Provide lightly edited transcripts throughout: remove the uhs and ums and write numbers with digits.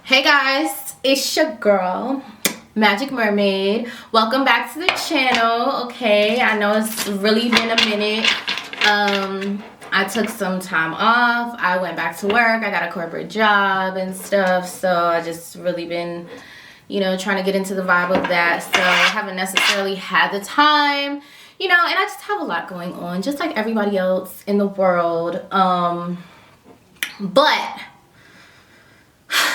Hey guys, it's your girl, Magic Mermaid. Welcome back to the channel. Okay, I know it's really been a minute. I took some time off. I went back to work. I got a corporate job and stuff, so I just really been, trying to get into the vibe of that. So I haven't necessarily had the time, and I just have a lot going on, just like everybody else in the world. But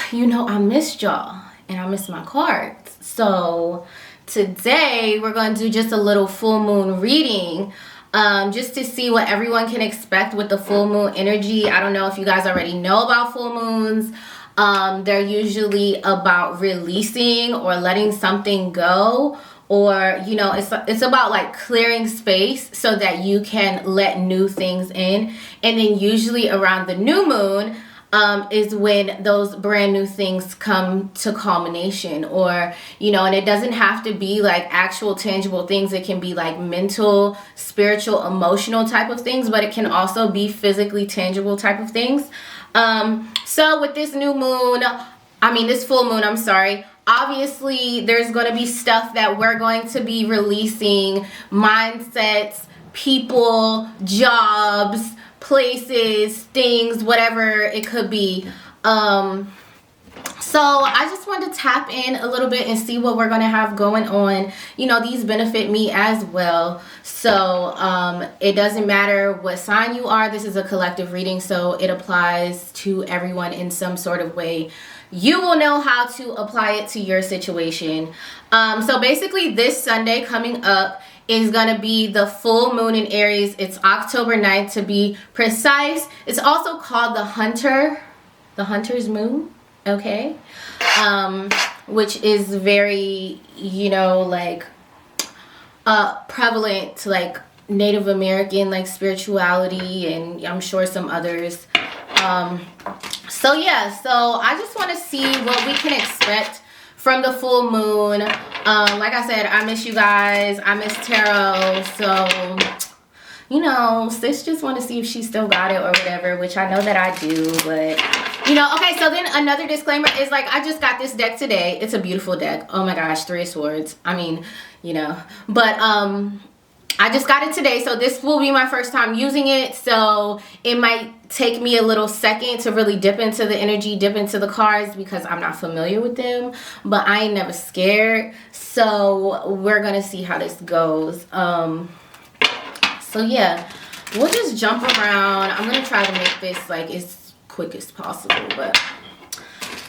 I missed y'all and I missed my cards. So today we're going to do just a little full moon reading, just to see what everyone can expect with the full moon energy. I don't know if you guys already know about full moons. They're usually about releasing or letting something go, or it's about like clearing space so that you can let new things in. And then usually around the new moon is when those brand new things come to culmination, or and it doesn't have to be like actual tangible things. It can be like mental, spiritual, emotional type of things, but it can also be physically tangible type of things. So with this new moon, this full moon, I'm sorry, obviously there's going to be stuff that we're going to be releasing: mindsets, people, jobs, places, things, whatever it could be. So I just wanted to tap in a little bit and see what we're going to have going on. These benefit me as well. So it doesn't matter what sign you are. This is a collective reading, so it applies to everyone in some sort of way. You will know how to apply it to your situation. So basically this Sunday coming up is going to be the full moon in Aries. It's October 9th to be precise. It's also called the Hunter's moon, okay? Which is very, prevalent to like Native American like spirituality, and I'm sure some others. So I just want to see what we can expect from the full moon. Like I said, I miss you guys. I miss tarot. So, sis just want to see if she still got it or whatever, which I know that I do. But, okay, so then another disclaimer is like, I just got this deck today. It's a beautiful deck. Oh my gosh, 3 of Swords. But, I just got it today, so this will be my first time using it, so it might take me a little second to really dip into the energy, dip into the cards, because I'm not familiar with them, but I ain't never scared. So we're gonna see how this goes. So yeah, we'll just jump around. I'm gonna try to make this like as quick as possible, but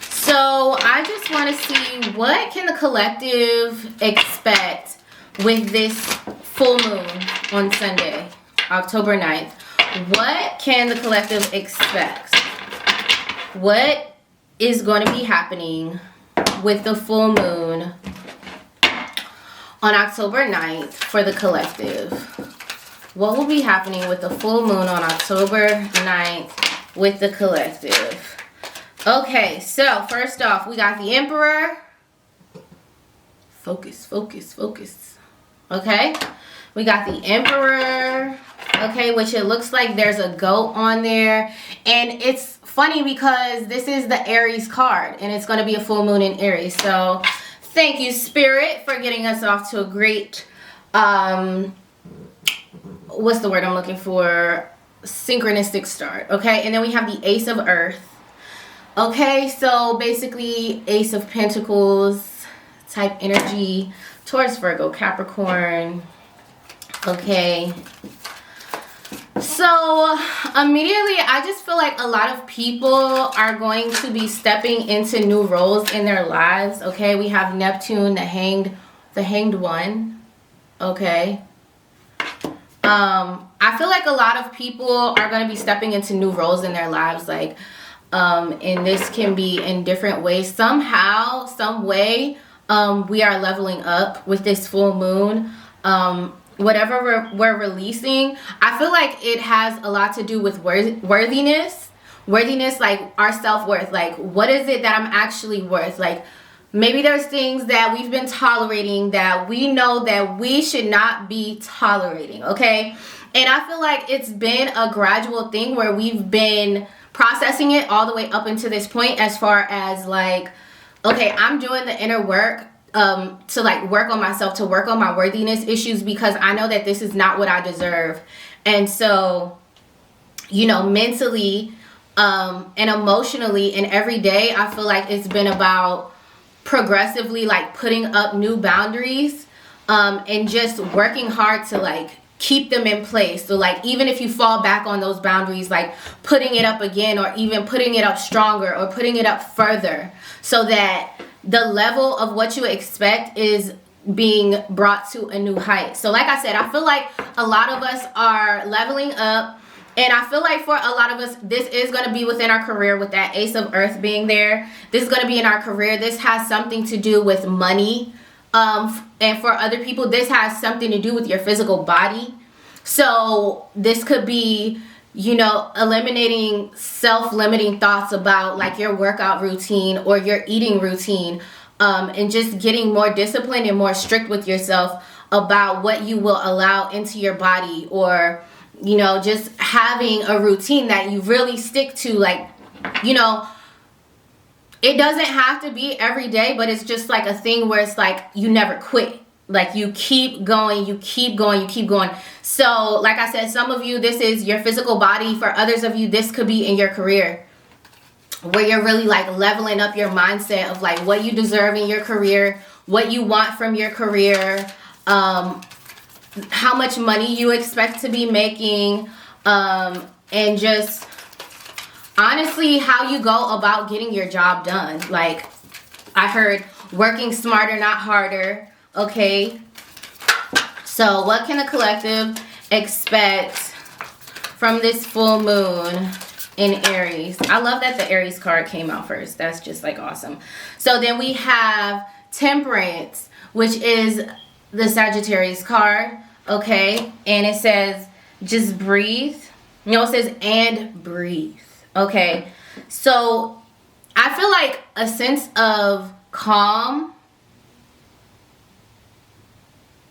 so I just want to see, what can the collective expect with this full moon on Sunday, October 9th. What can the collective expect? What is going to be happening with the full moon on October 9th for the collective? What will be happening with the full moon on October 9th with the collective? Okay, so first off, we got the Emperor. Focus, focus, focus. Okay, we got the Emperor, okay, which it looks like there's a goat on there. And it's funny because this is the Aries card, and it's going to be a full moon in Aries. So thank you, Spirit, for getting us off to a great, what's the word I'm looking for? Synchronistic start, okay? And then we have the Ace of Earth. Okay, so basically Ace of Pentacles type energy towards Virgo, Capricorn. Okay, so immediately I just feel like a lot of people are going to be stepping into new roles in their lives. Okay, we have Neptune, the hanged one. Okay, I feel like a lot of people are going to be stepping into new roles in their lives, like and this can be in different ways. Somehow, some way, we are leveling up with this full moon. Whatever we're releasing, I feel like it has a lot to do with worthiness, like our self-worth. Like, what is it that I'm actually worth? Like, maybe there's things that we've been tolerating that we know that we should not be tolerating, okay? And I feel like it's been a gradual thing where we've been processing it all the way up into this point, as far as like, okay, I'm doing the inner work to like work on myself, to work on my worthiness issues, because I know that this is not what I deserve. And so, you know, mentally and emotionally and every day, I feel like it's been about progressively like putting up new boundaries and just working hard to like keep them in place. So like, even if you fall back on those boundaries, like putting it up again, or even putting it up stronger, or putting it up further, so that the level of what you expect is being brought to a new height. So like I said, I feel like a lot of us are leveling up. And I feel like for a lot of us, this is going to be within our career, with that Ace of Earth being there. This is going to be in our career. This has something to do with money. And for other people, this has something to do with your physical body. So this could be, you know, eliminating self-limiting thoughts about like your workout routine or your eating routine, and just getting more disciplined and more strict with yourself about what you will allow into your body, or, you know, just having a routine that you really stick to. Like, you know, it doesn't have to be every day, but it's just like a thing where it's like you never quit. Like you keep going, you keep going, you keep going. So like I said, some of you, this is your physical body. For others of you, this could be in your career, where you're really like leveling up your mindset of like what you deserve in your career, what you want from your career, how much money you expect to be making, and just honestly how you go about getting your job done. Like I heard, working smarter, not harder. Okay, so what can the collective expect from this full moon in Aries? I love that the Aries card came out first. That's just like awesome. So then we have Temperance, which is the Sagittarius card. Okay, and it says just breathe. No, it says and breathe. Okay, so I feel like a sense of calm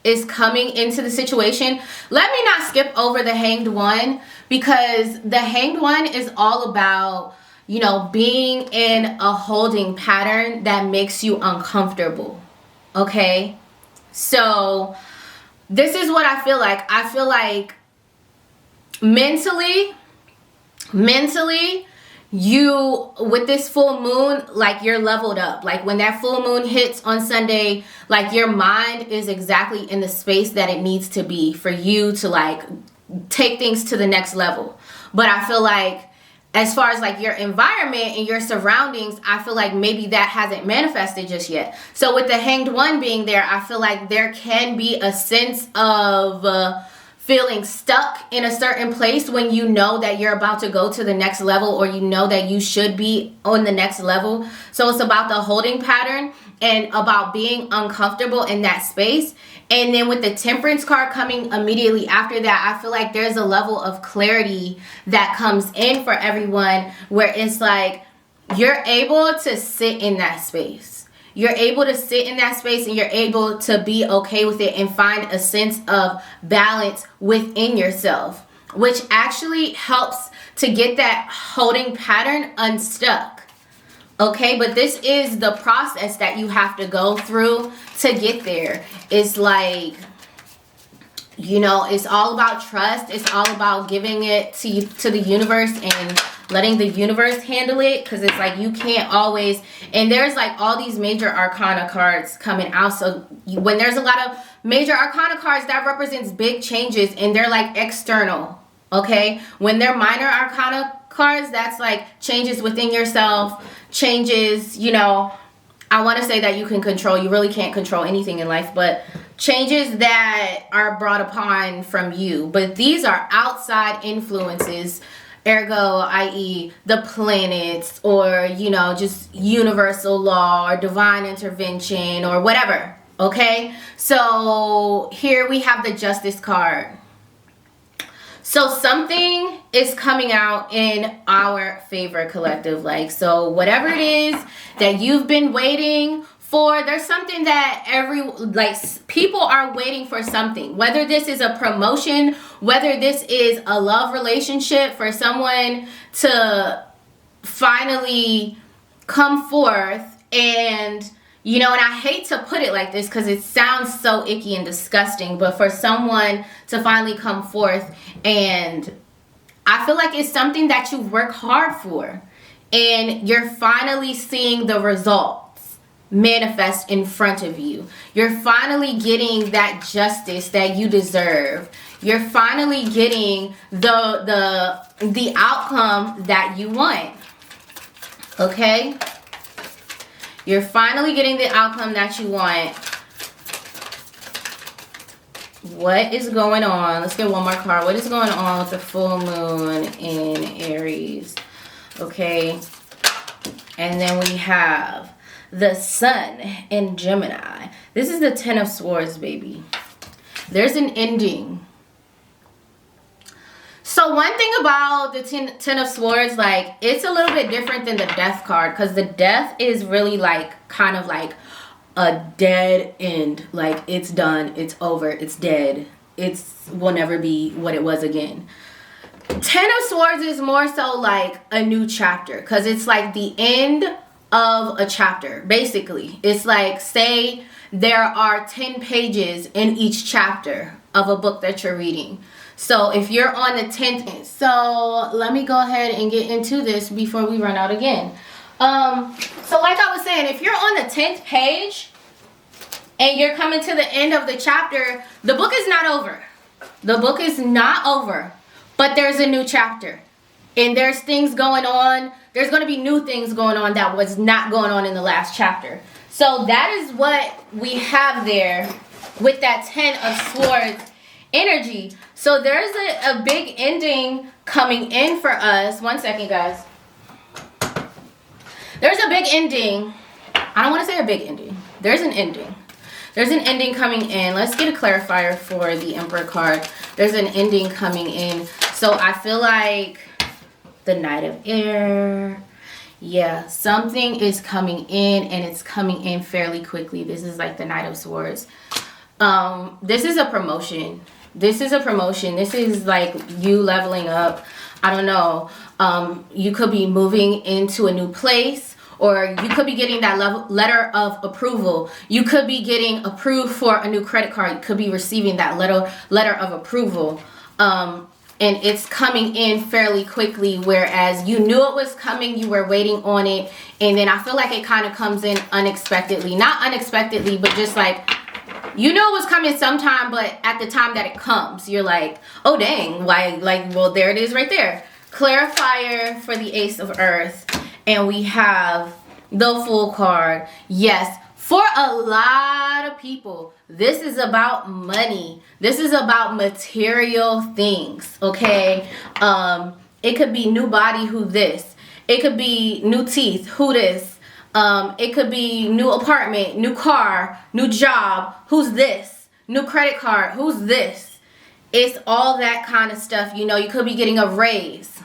is coming into the situation. Let me not skip over the Hanged One, because the Hanged One is all about, you know, being in a holding pattern that makes you uncomfortable. Okay, so this is what I feel like. I feel like mentally, you, with this full moon, like you're leveled up. Like when that full moon hits on Sunday, like your mind is exactly in the space that it needs to be for you to like take things to the next level. But I feel like as far as like your environment and your surroundings, I feel like maybe that hasn't manifested just yet. So with the Hanged One being there, I feel like there can be a sense of feeling stuck in a certain place when you know that you're about to go to the next level, or you know that you should be on the next level. So it's about the holding pattern and about being uncomfortable in that space. And then with the Temperance card coming immediately after that, I feel like there's a level of clarity that comes in for everyone, where it's like you're able to sit in that space. You're able to sit in that space, and you're able to be okay with it and find a sense of balance within yourself, which actually helps to get that holding pattern unstuck. Okay, but this is the process that you have to go through to get there. It's like, you know, it's all about trust. It's all about giving it to the universe and letting the universe handle it, because it's like you can't always, and there's like all these major arcana cards coming out. So when there's a lot of major arcana cards, that represents big changes, and they're like external. Okay, when they're minor arcana cards, that's like changes within yourself, changes, you know, I want to say that you can control. You really can't control anything in life, but changes that are brought upon from you. But these are outside influences, ergo, i.e. the planets, or, you know, just universal law or divine intervention or whatever. Okay, so here we have the Justice card. So something is coming out in our favor, collective. Like, so whatever it is that you've been waiting for, there's something that people are waiting for something. Whether this is a promotion, whether this is a love relationship, for someone to finally come forth. And you know, and I hate to put it like this because it sounds so icky and disgusting, but for someone to finally come forth, and I feel like it's something that you work hard for, and you're finally seeing the results manifest in front of you. You're finally getting that justice that you deserve. You're finally getting the outcome that you want. Okay? You're finally getting the outcome that you want. What is going on? Let's get one more card. What is going on with the full moon in Aries? Okay. And then we have the sun in Gemini. This is the Ten of Swords, baby. There's an ending. So one thing about the Ten of Swords, like, it's a little bit different than the Death card, because the Death is really like kind of like a dead end. Like, it's done, it's over, it's dead, it's will never be what it was again. Ten of Swords is more so like a new chapter, because it's like the end of a chapter. Basically, it's like, say there are 10 pages in each chapter of a book that you're reading. So if you're on the 10th, so let me go ahead and get into this before we run out again. So like I was saying, if you're on the 10th page and you're coming to the end of the chapter, the book is not over. The book is not over, but there's a new chapter. And there's things going on. There's going to be new things going on that was not going on in the last chapter. So that is what we have there with that 10 of Swords energy. So there's a big ending coming in for us. One second, guys. There's a big ending. I don't want to say a big ending. There's an ending. There's an ending coming in. Let's get a clarifier for the Emperor card. There's an ending coming in. So I feel like the Knight of Air. Yeah, something is coming in, and it's coming in fairly quickly. This is like the Knight of Swords. This is a promotion. This is a promotion. This is like you leveling up. I don't know. You could be moving into a new place, or you could be getting that letter of approval. You could be getting approved for a new credit card. You could be receiving that letter of approval. And it's coming in fairly quickly, whereas you knew it was coming, you were waiting on it, and then I feel like it kind of comes in unexpectedly. Not unexpectedly, but just like, you know it was coming sometime, but at the time that it comes, you're like, oh dang, why? Like, well, there it is right there. Clarifier for the Ace of Earth, and we have the Fool card. Yes, for a lot of people, this is about money. This is about material things, okay? It could be new body, who this? It could be new teeth, who this? It could be new apartment, new car, new job, who's this? New credit card, who's this? It's all that kind of stuff. You know, you could be getting a raise.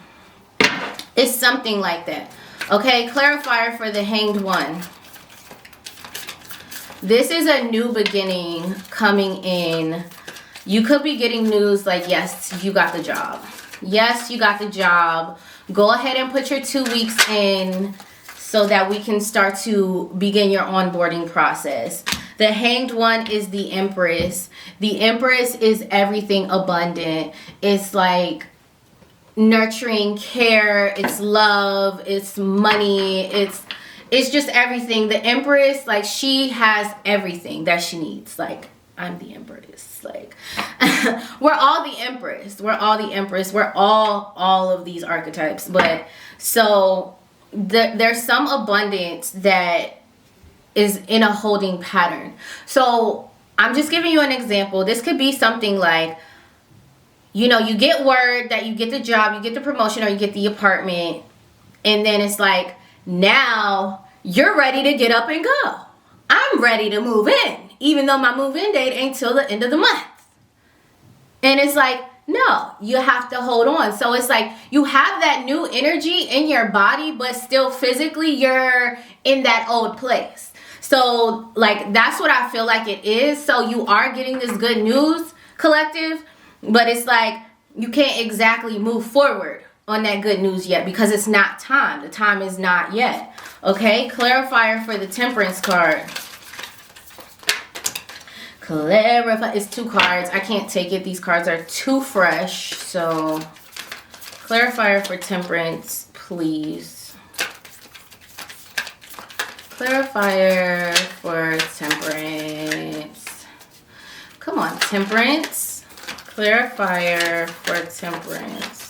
It's something like that. Okay, clarifier for the Hanged One. This is a new beginning coming in. You could be getting news like, yes, you got the job. Yes, you got the job. Go ahead and put your 2 weeks in so that we can start to begin your onboarding process. The Hanged One is the Empress. The Empress is everything abundant. It's like nurturing, care, it's love, it's money, it's just everything. The Empress, like, she has everything that she needs. Like, I'm the Empress. Like, we're all the Empress. We're all the Empress. We're all of these archetypes. But so there's some abundance that is in a holding pattern. So I'm just giving you an example. This could be something like, you know, you get word that you get the job, you get the promotion, or you get the apartment, and then it's like, now you're ready to get up and go. I'm ready to move in, even though my move-in date ain't till the end of the month. And it's like, no, you have to hold on. So it's like you have that new energy in your body, but still physically you're in that old place. So like, that's what I feel like it is. So you are getting this good news, collective, but it's like you can't exactly move forward on that good news yet because it's not time. The time is not yet. Okay, clarifier for the Temperance card. Clarify. It's 2 cards. I can't take it. These cards are too fresh. So, clarifier for Temperance, please. Clarifier for Temperance. Come on, Temperance. Clarifier for Temperance.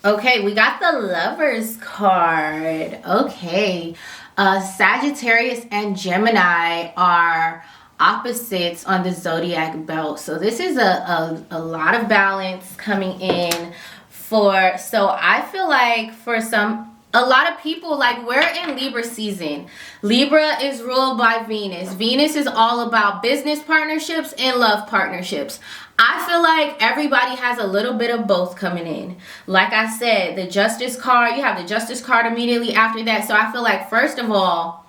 Okay, we got the Lovers card. Okay. Sagittarius and Gemini are opposites on the zodiac belt. So this is a lot of balance coming in for, so I feel like for a lot of people, like, we're in Libra season. Libra is ruled by Venus. Venus is all about business partnerships and love partnerships. I feel like everybody has a little bit of both coming in. Like I said, the Justice card, you have the Justice card immediately after that. So I feel like, first of all,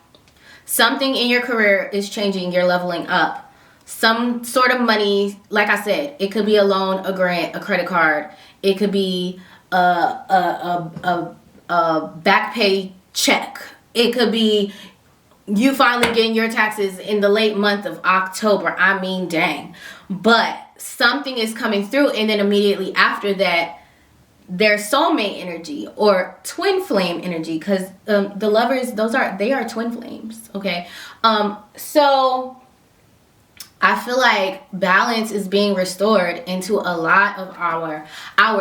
something in your career is changing. You're leveling up. Some sort of money, like I said, it could be a loan, a grant, a credit card. It could be a back pay check. It could be you finally getting your taxes in the late month of October. I mean, dang. But something is coming through, and then immediately after that, their soulmate energy or twin flame energy, because the Lovers, they are twin flames. Okay, so I feel like balance is being restored into a lot of our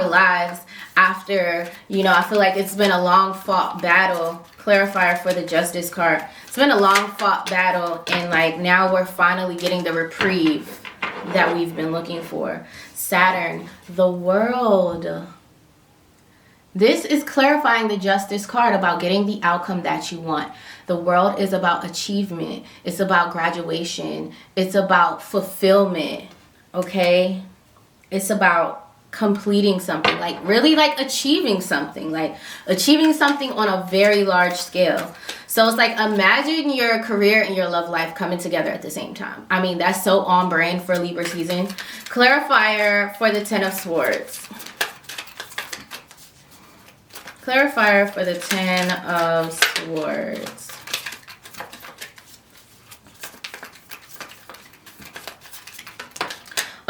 lives after, you know, I feel like it's been a long fought battle. Clarifier for the Justice card. It's been a long fought battle, and like now we're finally getting the reprieve that we've been looking for. Saturn, the World. This is clarifying the Justice card about getting the outcome that you want. The World is about achievement. It's about graduation. It's about fulfillment. Okay? It's about completing something, like really like achieving something on a very large scale. So it's like, imagine your career and your love life coming together at the same time. I mean, that's so on brand for Libra season. Clarifier for the Ten of Swords. Clarifier for the Ten of Swords.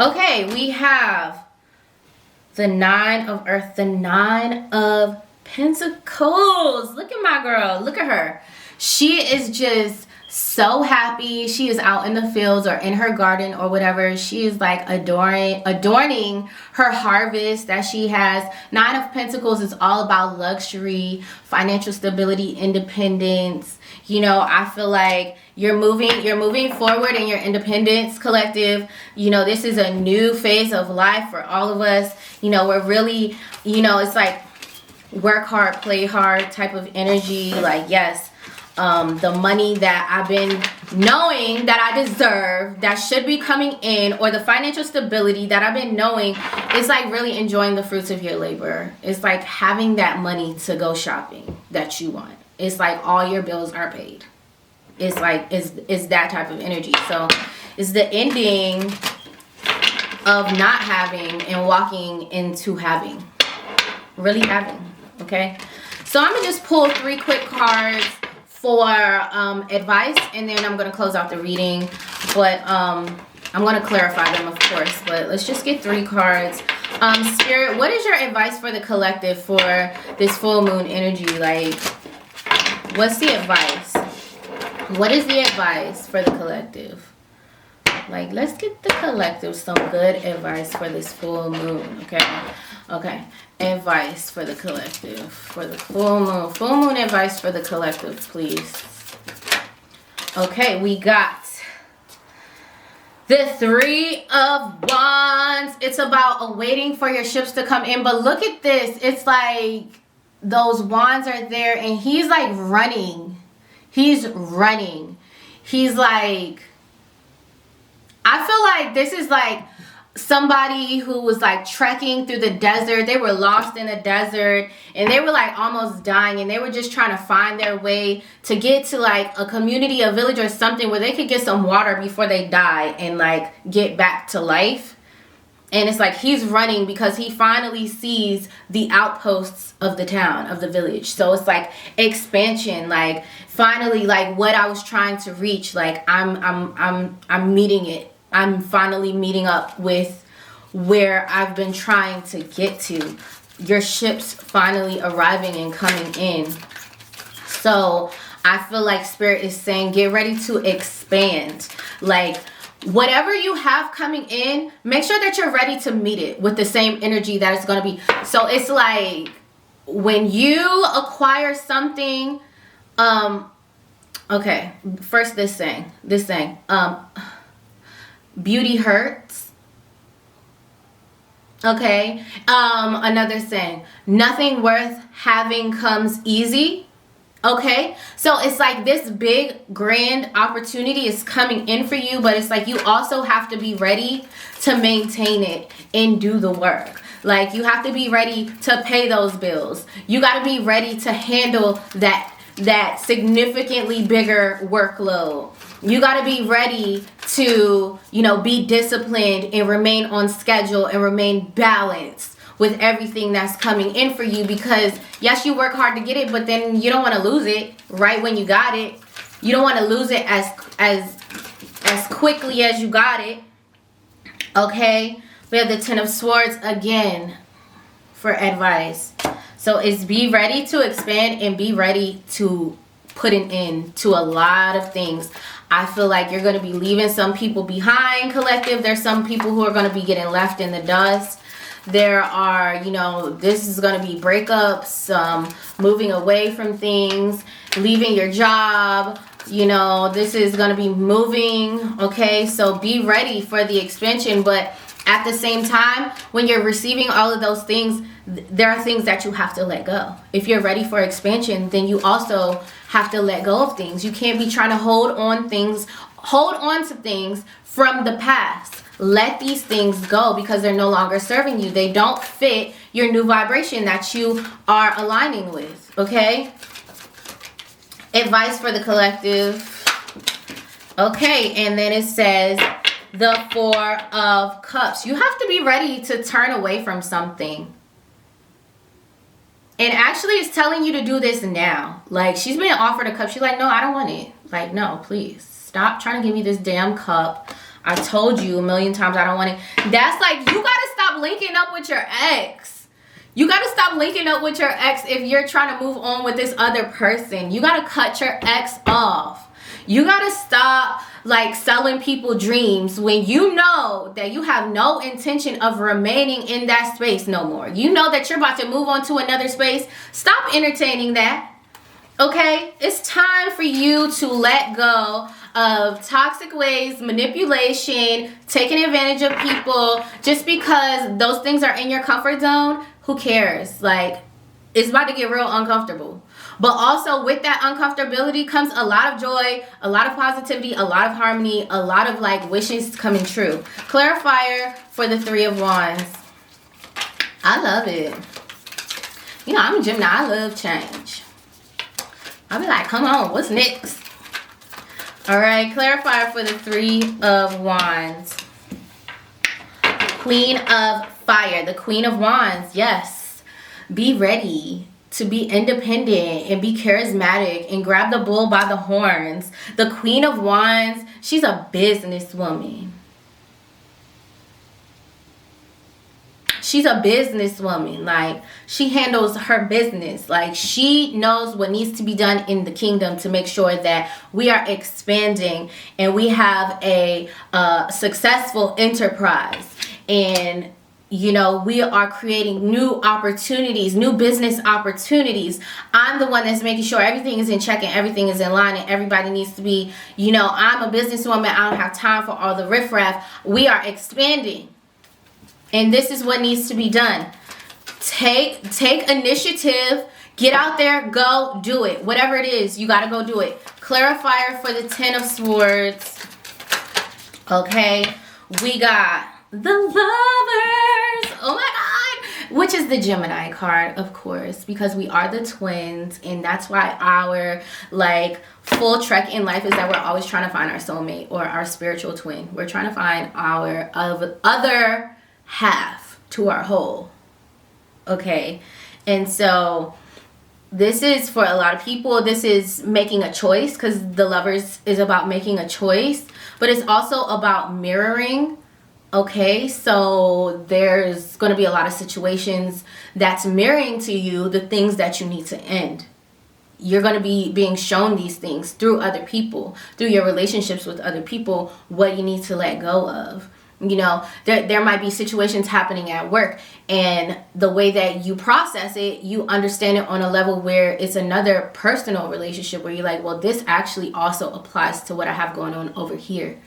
Okay, we have the Nine of Earth, the Nine of Pentacles. Look at my girl. Look at her. She is just so happy. She is out in the fields or in her garden or whatever. She is like adorning her harvest that she has. Nine of Pentacles is all about luxury, financial stability, independence. You know, I feel like you're moving forward in your independence, collective. You know, this is a new phase of life for all of us. You know, we're really, you know, it's like work hard, play hard type of energy. Like, yes, the money that I've been knowing that I deserve, that should be coming in, or the financial stability that I've been knowing, it's like really enjoying the fruits of your labor. It's like having that money to go shopping that you want. It's like all your bills are paid. It's like, it's that type of energy. So it's the ending of not having and walking into having. Really having. Okay. So I'm going to just pull 3 quick cards for advice, and then I'm going to close out the reading. But I'm going to clarify them, of course. But let's just get 3 cards. Spirit, what is your advice for the collective for this full moon energy? Like, what's the advice? What is the advice for the collective? Like, let's get the collective some good advice for this full moon, okay? Okay, advice for the collective, for the full moon. Full moon advice for the collective, please. Okay, we got the 3 of Wands. It's about waiting for your ships to come in. But look at this. It's like those wands are there, and he's like running. He's running. He's like, I feel like this is like somebody who was like trekking through the desert. They were lost in the desert and they were like almost dying, and they were just trying to find their way to get to like a community, a village or something where they could get some water before they die and like get back to life. And it's like he's running because he finally sees the outposts of the town, of the village. So it's like expansion, like finally, like what I was trying to reach, like I'm meeting it. I'm finally meeting up with where I've been trying to get to. Your ship's finally arriving and coming in. So I feel like Spirit is saying, get ready to expand. Like, whatever you have coming in, make sure that you're ready to meet it with the same energy that it's going to be. So it's like when you acquire something, okay, first this thing, beauty hurts. Okay, another saying, nothing worth having comes easy. Okay, so it's like this big grand opportunity is coming in for you, but it's like you also have to be ready to maintain it and do the work. Like you have to be ready to pay those bills. You got to be ready to handle that significantly bigger workload. You got to be ready to, you know, be disciplined and remain on schedule and remain balanced with everything that's coming in for you, because yes, you work hard to get it, but then you don't want to lose it right when you got it. You don't want to lose it as quickly as you got it. Okay, we have the Ten of Swords again for advice. So it's be ready to expand and be ready to put an end to a lot of things. I feel like you're going to be leaving some people behind, collective. There's some people who are going to be getting left in the dust. There are, you know, this is going to be breakups, moving away from things, leaving your job. You know, this is going to be moving. Okay, so be ready for the expansion. But at the same time, when you're receiving all of those things, there are things that you have to let go. If you're ready for expansion, then you also have to let go of things. You can't be trying to hold on to things from the past. Let these things go because they're no longer serving you. They don't fit your new vibration that you are aligning with. Okay? Advice for the collective. Okay, and then it says the Four of Cups. You have to be ready to turn away from something. And actually it's telling you to do this now. Like, she's been offered a cup. She's like, no, I don't want it. Like, no, please. Stop trying to give me this damn cup. I told you a million times I don't want it. That's like, you got to stop linking up with your ex. You got to stop linking up with your ex if you're trying to move on with this other person. You got to cut your ex off. You got to stop like selling people dreams when you know that you have no intention of remaining in that space no more. You know that you're about to move on to another space. Stop entertaining that. Okay? It's time for you to let go of toxic ways, manipulation, taking advantage of people. Just because those things are in your comfort zone, who cares? Like, it's about to get real uncomfortable. But also with that uncomfortability comes a lot of joy, a lot of positivity, a lot of harmony, a lot of like wishes coming true. Clarifier for the Three of Wands. I love it. You know, I'm a Gemini. I love change. I'll be like, come on, what's next? All right, clarifier for the Three of Wands. Queen of Fire, the Queen of Wands. Yes, be ready to be independent and be charismatic and grab the bull by the horns. The Queen of Wands, she's a businesswoman. She's a businesswoman. Like, she handles her business. Like, she knows what needs to be done in the kingdom to make sure that we are expanding and we have a successful enterprise. And you know, we are creating new opportunities, new business opportunities. I'm the one that's making sure everything is in check and everything is in line, and everybody needs to be, you know, I'm a businesswoman. I don't have time for all the riffraff. We are expanding. And this is what needs to be done. Take initiative. Get out there. Go do it. Whatever it is, you got to go do it. Clarifier for the Ten of Swords. Okay. We got the Lovers. Oh my God. Which is the Gemini card, of course, because we are the twins. And that's why our like full trek in life is that we're always trying to find our soulmate or our spiritual twin. We're trying to find our other half to our whole. Okay. And so this is for a lot of people, this is making a choice, because the Lovers is about making a choice, but it's also about mirroring. Okay, so there's going to be a lot of situations that's mirroring to you the things that you need to end. You're going to be being shown these things through other people, through your relationships with other people, what you need to let go of. You know, there might be situations happening at work, and the way that you process it, you understand it on a level where it's another personal relationship where you're like, well, this actually also applies to what I have going on over here.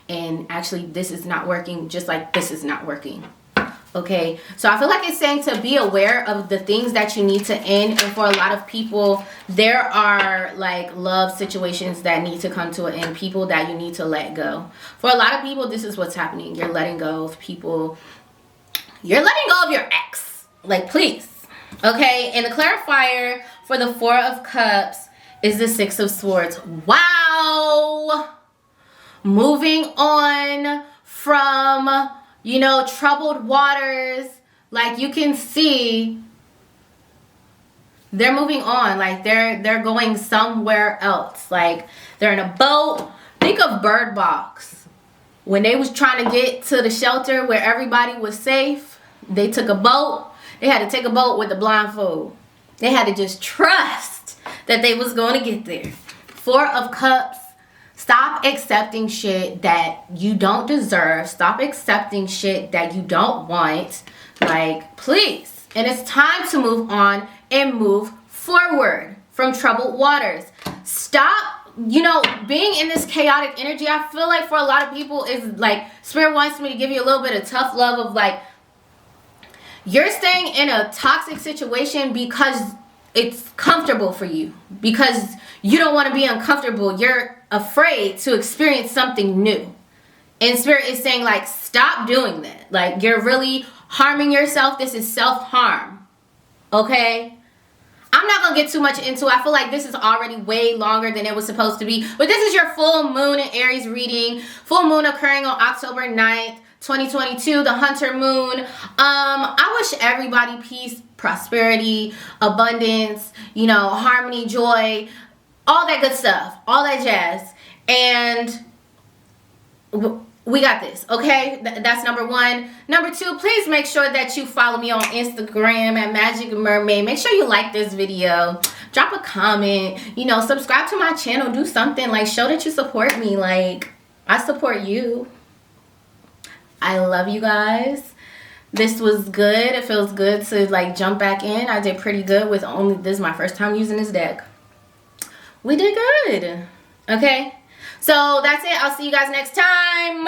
And actually, this is not working, just like this is not working. Okay, so I feel like it's saying to be aware of the things that you need to end. And for a lot of people, there are like love situations that need to come to an end, people that you need to let go. For a lot of people, this is what's happening. You're letting go of people. You're letting go of your ex. Like, please. Okay, and the clarifier for the Four of Cups is the Six of Swords. Wow. Moving on from, you know, troubled waters. Like, you can see they're moving on. Like, they're going somewhere else. Like, they're in a boat. Think of Bird Box. When they was trying to get to the shelter where everybody was safe, they took a boat. They had to take a boat with the blindfold. They had to just trust that they was going to get there. Four of Cups. Stop accepting shit that you don't deserve. Stop accepting shit that you don't want. Like, please. And it's time to move on and move forward from troubled waters. Stop, you know, being in this chaotic energy. I feel like for a lot of people is like, Spirit wants me to give you a little bit of tough love of like, you're staying in a toxic situation because it's comfortable for you. Because you don't want to be uncomfortable. You're afraid to experience something new. And Spirit is saying, like, stop doing that. Like, you're really harming yourself. This is self-harm. Okay? I'm not going to get too much into it. I feel like this is already way longer than it was supposed to be. But this is your full moon in Aries reading. Full moon occurring on October 9th, 2022, the Hunter moon. I wish everybody peace, prosperity, abundance, you know, harmony, joy, all that good stuff, all that jazz. And we got this, okay? That's number one. Number two, please make sure that you follow me on Instagram at Magic Mermaid. Make sure you like this video. Drop a comment. You know, subscribe to my channel. Do something. Like, show that you support me. Like, I support you. I love you guys. This was good. It feels good to, like, jump back in. I did pretty good with only, this is my first time using this deck. We did good. Okay? So, that's it. I'll see you guys next time.